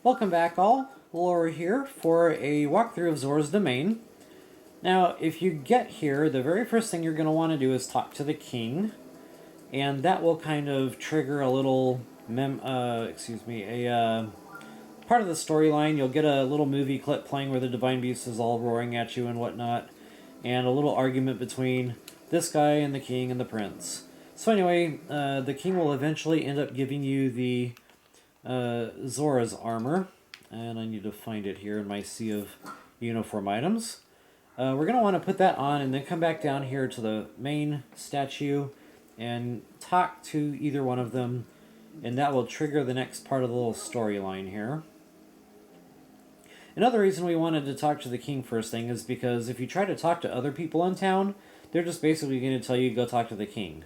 Welcome back all, Laura here for a walkthrough of Zora's domain. Now, if you get here, the very first thing you're going to want to do is talk to the king, and that will kind of trigger a little part of the storyline. You'll get a little movie clip playing where the Divine Beast is all roaring at you and whatnot, and a little argument between this guy and the king and the prince. So anyway, the king will eventually end up giving you the Zoras Armor, and I need to find it here in my sea of uniform items. We're going to want to put that on and then come back down here to the main statue and talk to either one of them, and that will trigger the next part of the little storyline here. Another reason we wanted to talk to the king first thing is because if you try to talk to other people in town, they're just basically going to tell you go talk to the king.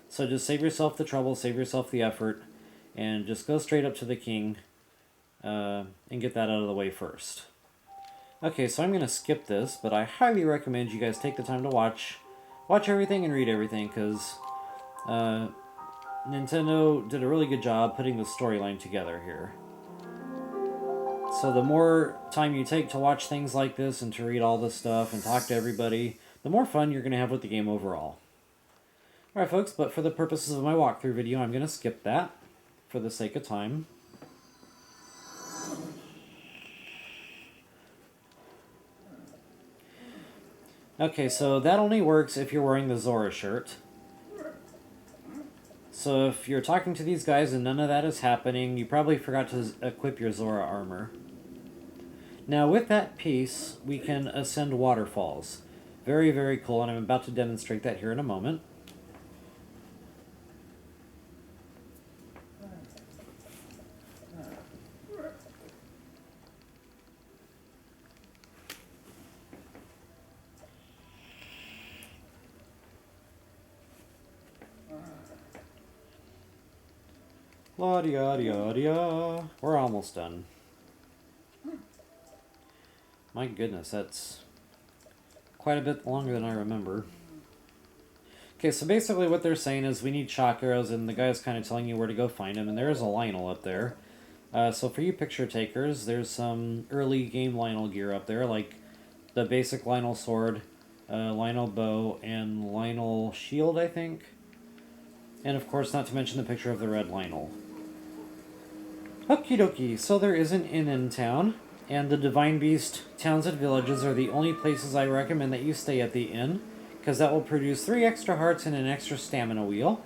So just save yourself the trouble, save yourself the effort, and just go straight up to the king and get that out of the way first. Okay, so I'm going to skip this, but I highly recommend you guys take the time to watch everything and read everything, because Nintendo did a really good job putting the storyline together here. So the more time you take to watch things like this and to read all this stuff and talk to everybody, the more fun you're going to have with the game overall. Alright folks, but for the purposes of my walkthrough video, I'm going to skip that for the sake of time. Okay, so that only works if you're wearing the Zora shirt. So if you're talking to these guys and none of that is happening, you probably forgot to equip your Zora armor. Now with that piece, we can ascend waterfalls. Very, very cool, and I'm about to demonstrate that here in a moment. La-dia-dia-dia. We're almost done. My goodness, that's quite a bit longer than I remember. Okay, so basically what they're saying is we need shock arrows, and the guy's kind of telling you where to go find them, and there is a Lionel up there. So for you picture takers, there's some early game Lionel gear up there, like the basic Lionel sword, Lionel bow, and Lionel shield, I think. And of course, not to mention the picture of the red Lionel. Okie dokie, so there is an inn in town, and the Divine Beast towns and villages are the only places I recommend that you stay at the inn, because that will produce 3 extra hearts and an extra stamina wheel.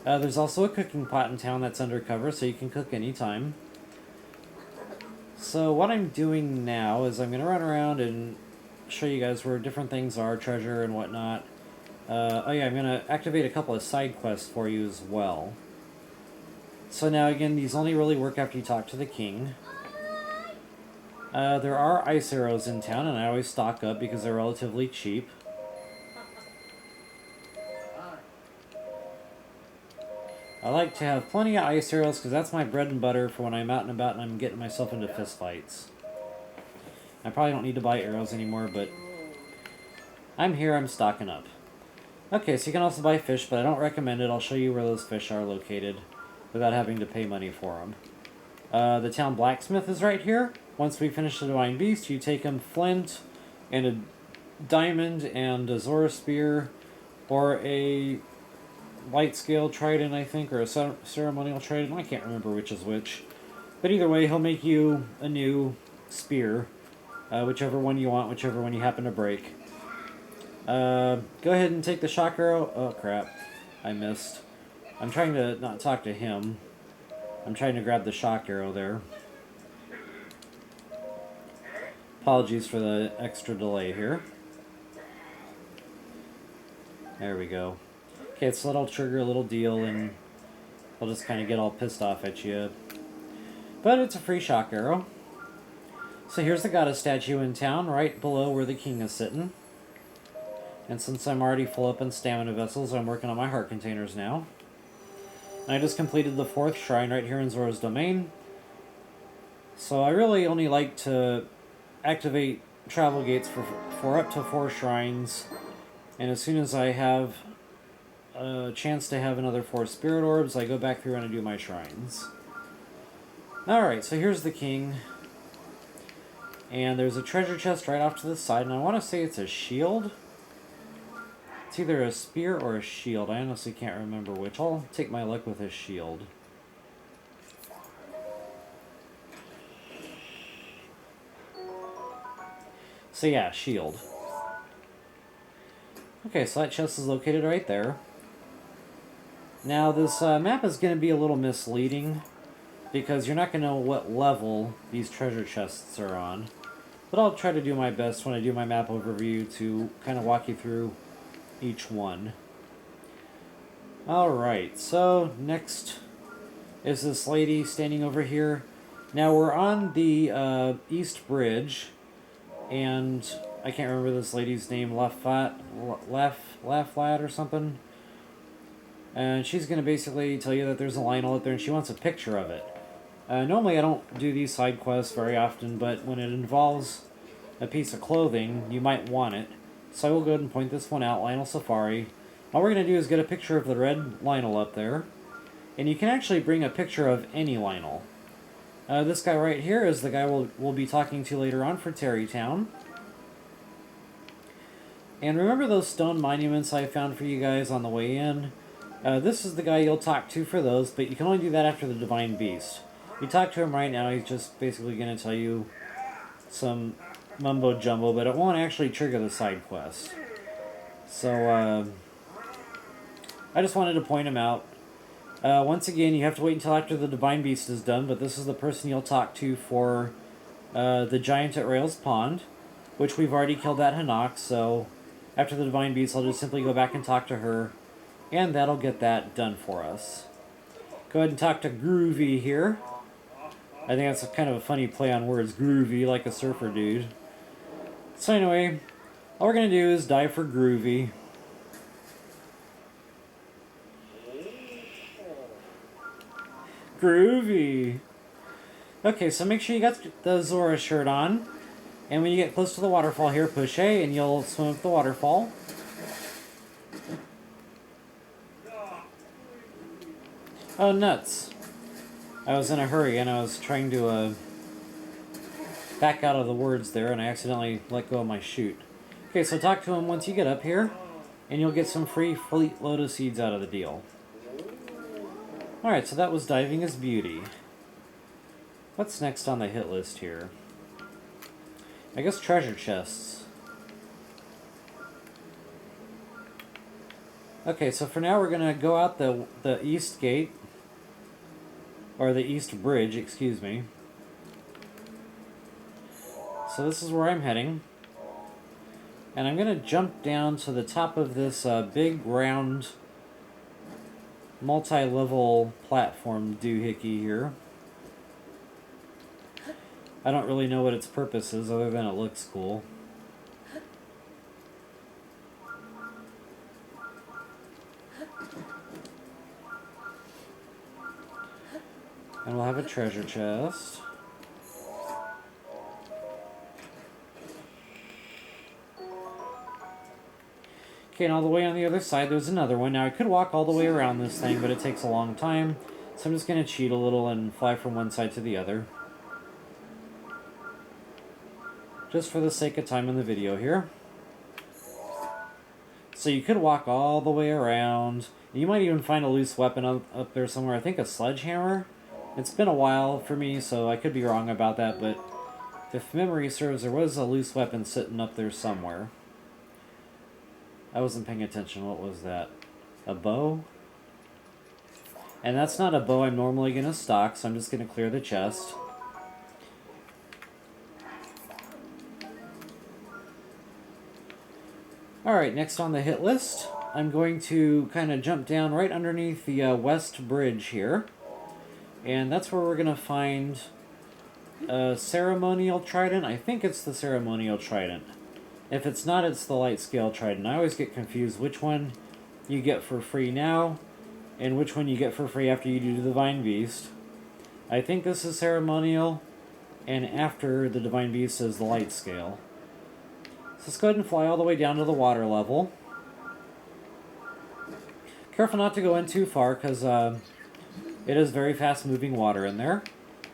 There's also a cooking pot in town that's undercover, so you can cook anytime. So what I'm doing now is I'm going to run around and show you guys where different things are, treasure and whatnot. Oh yeah, I'm going to activate a couple of side quests for you as well. So now again, these only really work after you talk to the king. There are ice arrows in town, and I always stock up because they're relatively cheap. I like to have plenty of ice arrows because that's my bread and butter for when I'm out and about and I'm getting myself into fist fights. I probably don't need to buy arrows anymore, but I'm here, I'm stocking up. Okay, so you can also buy fish, but I don't recommend it. I'll show you where those fish are located without having to pay money for them. The town Blacksmith is right here. Once we finish the Divine Beast, you take him flint and a diamond and a Zora spear, or a light scale trident, I think, or a ceremonial trident. I can't remember which is which. But either way, he'll make you a new spear, whichever one you want, whichever one you happen to break. Go ahead and take the shock arrow. Oh crap, I missed. I'm trying to not talk to him. I'm trying to grab the shock arrow there. Apologies for the extra delay here. There we go. Okay, so that'll trigger a little deal and they'll just kind of get all pissed off at you. But it's a free shock arrow. So here's the goddess statue in town, right below where the king is sitting. And since I'm already full up in stamina vessels, I'm working on my heart containers now. And I just completed the 4th shrine right here in Zora's domain. So I really only like to activate travel gates for up to 4 shrines. And as soon as I have a chance to have another 4 spirit orbs, I go back through and I do my shrines. Alright, so here's the king. And there's a treasure chest right off to the side, and I want to say it's a shield. It's either a spear or a shield. I honestly can't remember which. I'll take my luck with a shield. So yeah, shield. Okay, so that chest is located right there. Now this map is going to be a little misleading because you're not going to know what level these treasure chests are on. But I'll try to do my best when I do my map overview to kind of walk you through each one. Alright, so next is this lady standing over here. Now we're on the East Bridge, and I can't remember this lady's name, Laflat or something. And she's going to basically tell you that there's a Lionel up there and she wants a picture of it. Normally I don't do these side quests very often, but when it involves a piece of clothing, you might want it. So I will go ahead and point this one out, Lionel Safari. All we're going to do is get a picture of the red Lionel up there. And you can actually bring a picture of any Lionel. This guy right here is the guy we'll be talking to later on for Terrytown. And remember those stone monuments I found for you guys on the way in? This is the guy you'll talk to for those, but you can only do that after the Divine Beast. You talk to him right now, he's just basically going to tell you some mumbo-jumbo, but it won't actually trigger the side quest. So, I just wanted to point him out. Once again, you have to wait until after the Divine Beast is done, but this is the person you'll talk to for the Giant at Rails Pond, which we've already killed that Hinox, so after the Divine Beast, I'll just simply go back and talk to her, and that'll get that done for us. Go ahead and talk to Groovy here. I think that's kind of a funny play on words, Groovy, like a surfer dude. So anyway, all we're going to do is dive for Groovy. Groovy! Okay, so make sure you got the Zora shirt on. And when you get close to the waterfall here, push A and you'll swim up the waterfall. Oh, nuts. I was in a hurry and I was trying to back out of the words there and I accidentally let go of my chute. Okay, so talk to him once you get up here and you'll get some free Fleet Lotus seeds out of the deal. Alright, so that was Diving as Beauty. What's next on the hit list here? I guess treasure chests. Okay, so for now we're going to go out the east gate. Or the east bridge, excuse me. So this is where I'm heading. And I'm going to jump down to the top of this big round multi-level platform doohickey here. I don't really know what its purpose is other than it looks cool. And we'll have a treasure chest. Okay, and all the way on the other side there's another one. Now I could walk all the way around this thing, but it takes a long time. So I'm just going to cheat a little and fly from one side to the other. Just for the sake of time in the video here. So you could walk all the way around. You might even find a loose weapon up there somewhere. I think a sledgehammer? It's been a while for me, so I could be wrong about that, but if memory serves, there was a loose weapon sitting up there somewhere. I wasn't paying attention. What was that? A bow? And that's not a bow I'm normally going to stock, so I'm just going to clear the chest. Alright, next on the hit list, I'm going to kind of jump down right underneath the west bridge here. And that's where we're going to find a Ceremonial Trident. I think it's the Ceremonial Trident. If it's not, it's the Light Scale Trident. I always get confused which one you get for free now and which one you get for free after you do the Divine Beast. I think this is Ceremonial, and after the Divine Beast is the Light Scale. So let's go ahead and fly all the way down to the water level. Careful not to go in too far, because it is very fast moving water in there.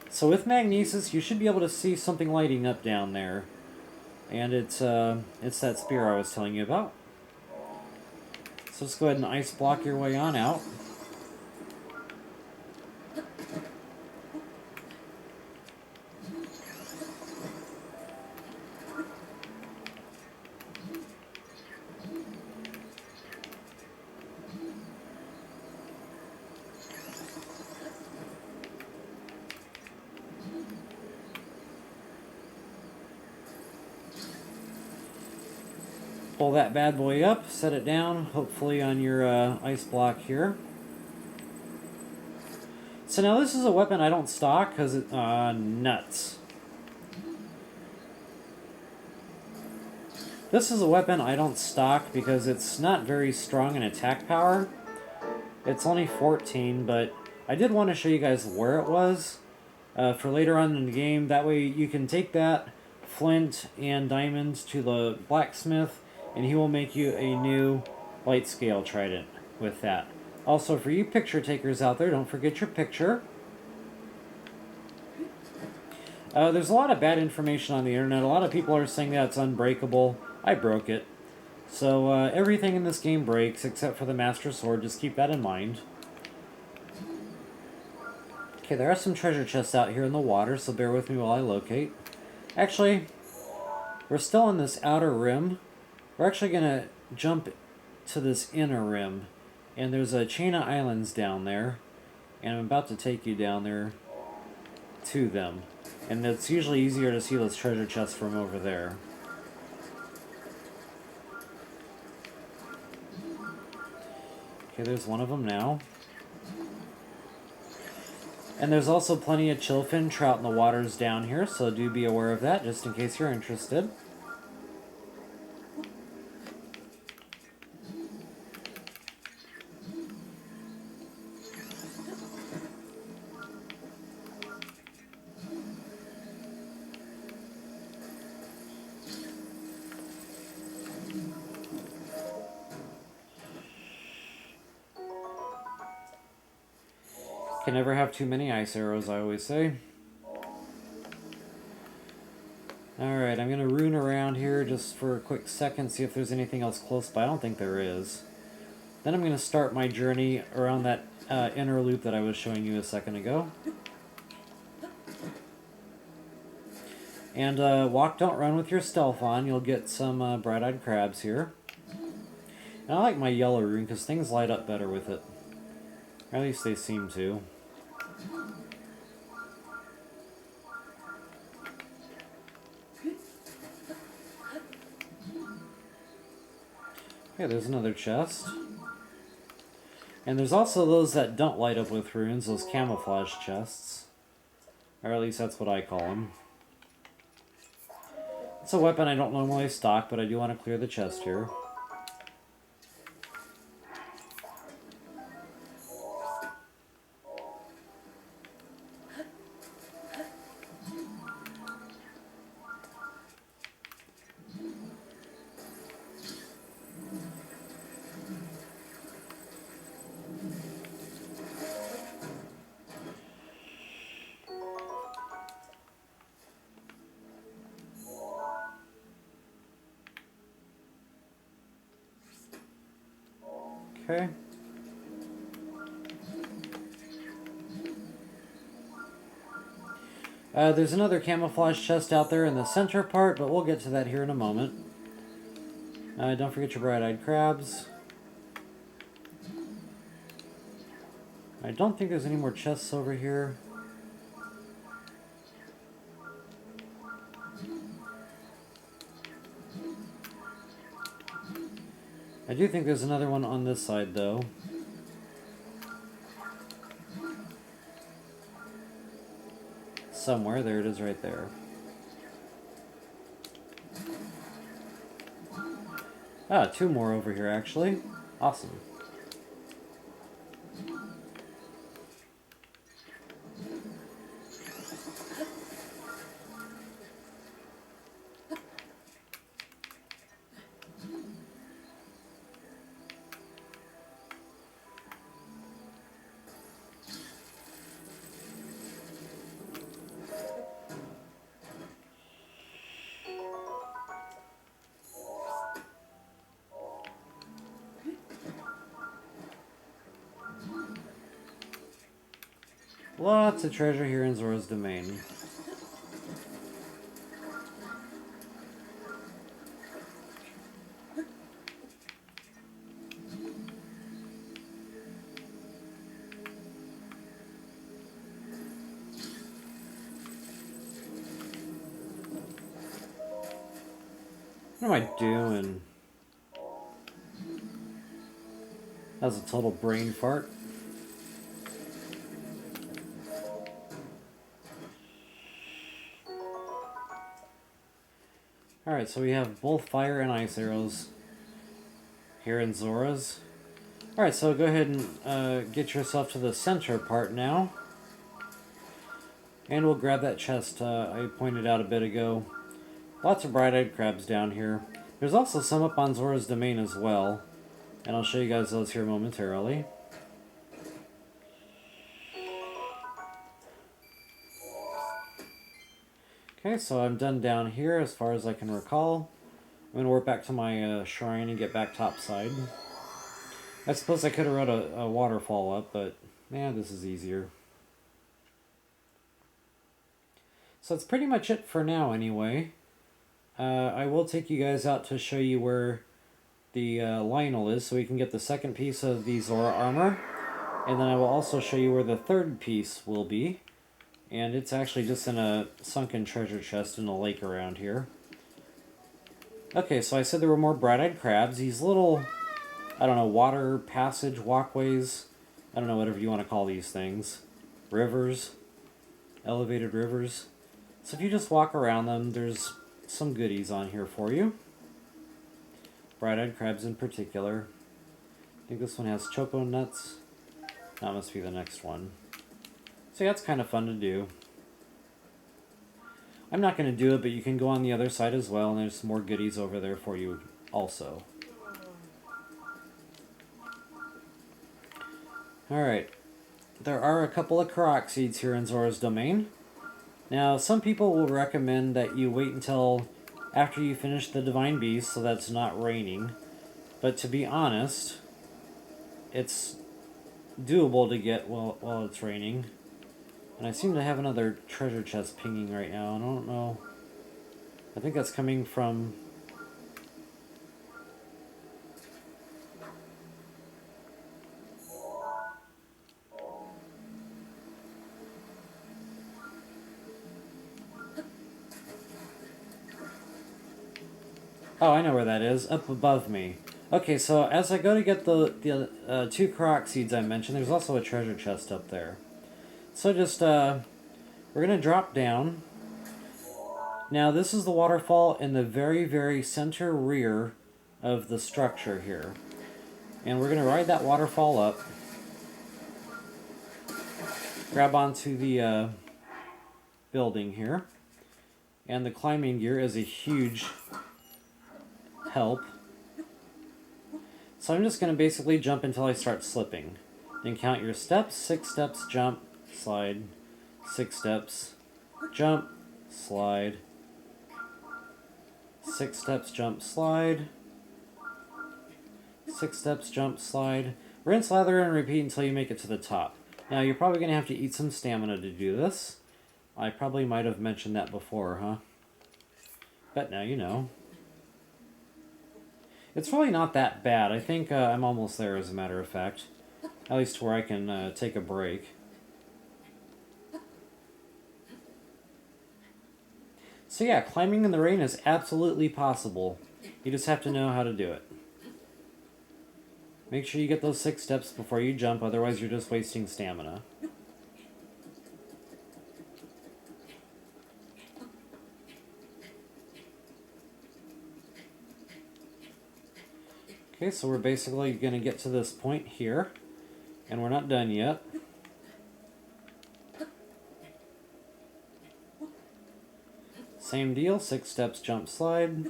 So with magnesis, you should be able to see something lighting up down there. And it's that spear I was telling you about. So let's go ahead and ice block your way on out. Pull that bad boy up, set it down, hopefully on your ice block here. So now this is a weapon I don't stock because it, nuts. This is a weapon I don't stock because it's not very strong in attack power. It's only 14, but I did want to show you guys where it was for later on in the game. That way you can take that flint and diamonds to the blacksmith and he will make you a new light scale trident with that. Also, for you picture takers out there, don't forget your picture. There's a lot of bad information on the internet. A lot of people are saying that it's unbreakable. I broke it. So everything in this game breaks except for the Master Sword. Just keep that in mind. Okay, there are some treasure chests out here in the water, so bear with me while I locate. Actually, we're still in this outer rim. We're actually going to jump to this inner rim. And there's a chain of islands down there. And I'm about to take you down there to them. And it's usually easier to see those treasure chests from over there. Okay, there's one of them now. And there's also plenty of chillfin trout in the waters down here, so do be aware of that, just in case you're interested. Can never have too many ice arrows, I always say. Alright, I'm going to rune around here just for a quick second, see if there's anything else close by. I don't think there is. Then I'm going to start my journey around that inner loop that I was showing you a second ago. And walk, don't run with your stealth on. You'll get some bright-eyed crabs here. And I like my yellow rune because things light up better with it. Or at least they seem to. Okay, there's another chest. And there's also those that don't light up with runes, those camouflage chests. Or at least that's what I call them. It's a weapon I don't normally stock, but I do want to clear the chest here. Okay. There's another camouflage chest out there in the center part, but we'll get to that here in a moment. Don't forget your bright-eyed crabs. I don't think there's any more chests over here. I do think there's another one on this side, though. Somewhere. There it is right there. Ah, two more over here, actually. Awesome. Lots of treasure here in Zora's domain. What am I doing? That was a total brain fart. Alright, so we have both fire and ice arrows here in Zora's. Alright, so go ahead and get yourself to the center part now. And we'll grab that chest I pointed out a bit ago. Lots of bright-eyed crabs down here. There's also some up on Zora's domain as well. And I'll show you guys those here momentarily. Okay, so I'm done down here as far as I can recall. I'm going to warp back to my shrine and get back topside. I suppose I could have wrote a waterfall up, but man, this is easier. So that's pretty much it for now anyway. I will take you guys out to show you where the Lionel is, so we can get the second piece of the Zora Armor. And then I will also show you where the third piece will be. And it's actually just in a sunken treasure chest in a lake around here. Okay, so I said there were more bright-eyed crabs. These little, I don't know, water passage walkways. I don't know, whatever you want to call these things. Rivers. Elevated rivers. So if you just walk around them, there's some goodies on here for you. Bright-eyed crabs in particular. I think this one has choco nuts. That must be the next one. So yeah, that's kind of fun to do. I'm not going to do it, but you can go on the other side as well, and there's some more goodies over there for you also. Alright. There are a couple of Korok seeds here in Zora's domain. Now, some people will recommend that you wait until after you finish the Divine Beast so that it's not raining. But to be honest, it's doable to get while it's raining. And I seem to have another treasure chest pinging right now. I don't know. I think that's coming from... Oh, I know where that is. Up above me. Okay, so as I go to get the two Korok seeds I mentioned, there's also a treasure chest up there. So just, we're going to drop down. Now, this is the waterfall in the very, very center rear of the structure here. And we're going to ride that waterfall up. Grab onto the building here. And the climbing gear is a huge help. So I'm just going to basically jump until I start slipping. Then count your steps. 6 steps, jump, slide. 6 steps, jump, slide. 6 steps, jump, slide. 6 steps, jump, slide. Rinse, lather, and repeat until you make it to the top. Now, you're probably going to have to eat some stamina to do this. I probably might have mentioned that before, huh? But now you know. It's really not that bad. I think I'm almost there, as a matter of fact. At least where I can take a break. So yeah, climbing in the rain is absolutely possible. You just have to know how to do it. Make sure you get those 6 steps before you jump, otherwise you're just wasting stamina. Okay, so we're basically going to get to this point here, and we're not done yet. Same deal, 6 steps, jump, slide.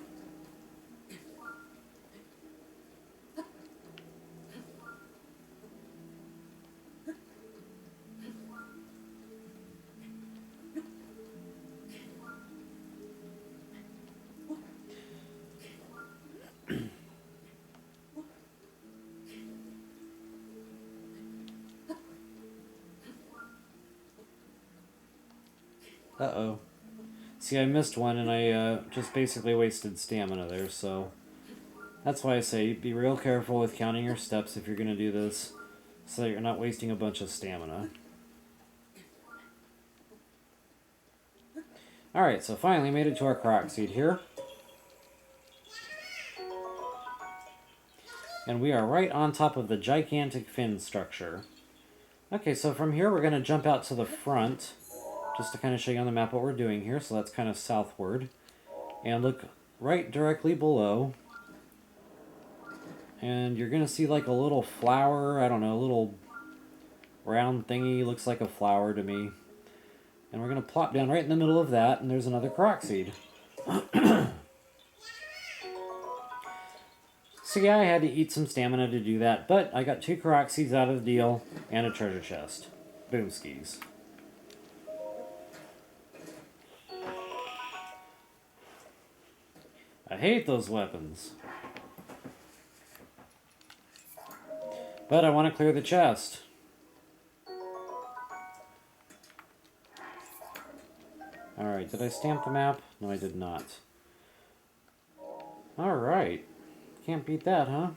Uh-oh. See, I missed one, and I just basically wasted stamina there, so... That's why I say be real careful with counting your steps if you're going to do this, so that you're not wasting a bunch of stamina. Alright, so finally made it to our Korok seed here. And we are right on top of the gigantic fin structure. Okay, so from here we're going to jump out to the front, just to kind of show you on the map what we're doing here. So that's kind of southward. And look right directly below. And you're going to see like a little flower, I don't know, a little round thingy, looks like a flower to me. And we're going to plop down right in the middle of that, and there's another Korok seed. So yeah, I had to eat some stamina to do that, but I got 2 Korok seeds out of the deal, and a treasure chest. Boom skis. I hate those weapons. But I want to clear the chest. Alright, did I stamp the map? No, I did not. Alright. Can't beat that, huh?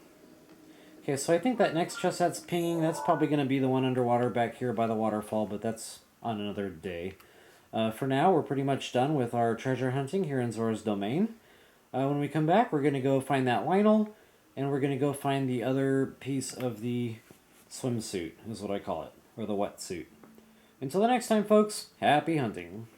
Okay, so I think that next chest that's pinging, that's probably going to be the one underwater back here by the waterfall, but that's on another day. For now, we're pretty much done with our treasure hunting here in Zora's domain. When we come back, we're going to go find that Lionel, and we're going to go find the other piece of the swimsuit, is what I call it, or the wetsuit. Until the next time, folks, happy hunting.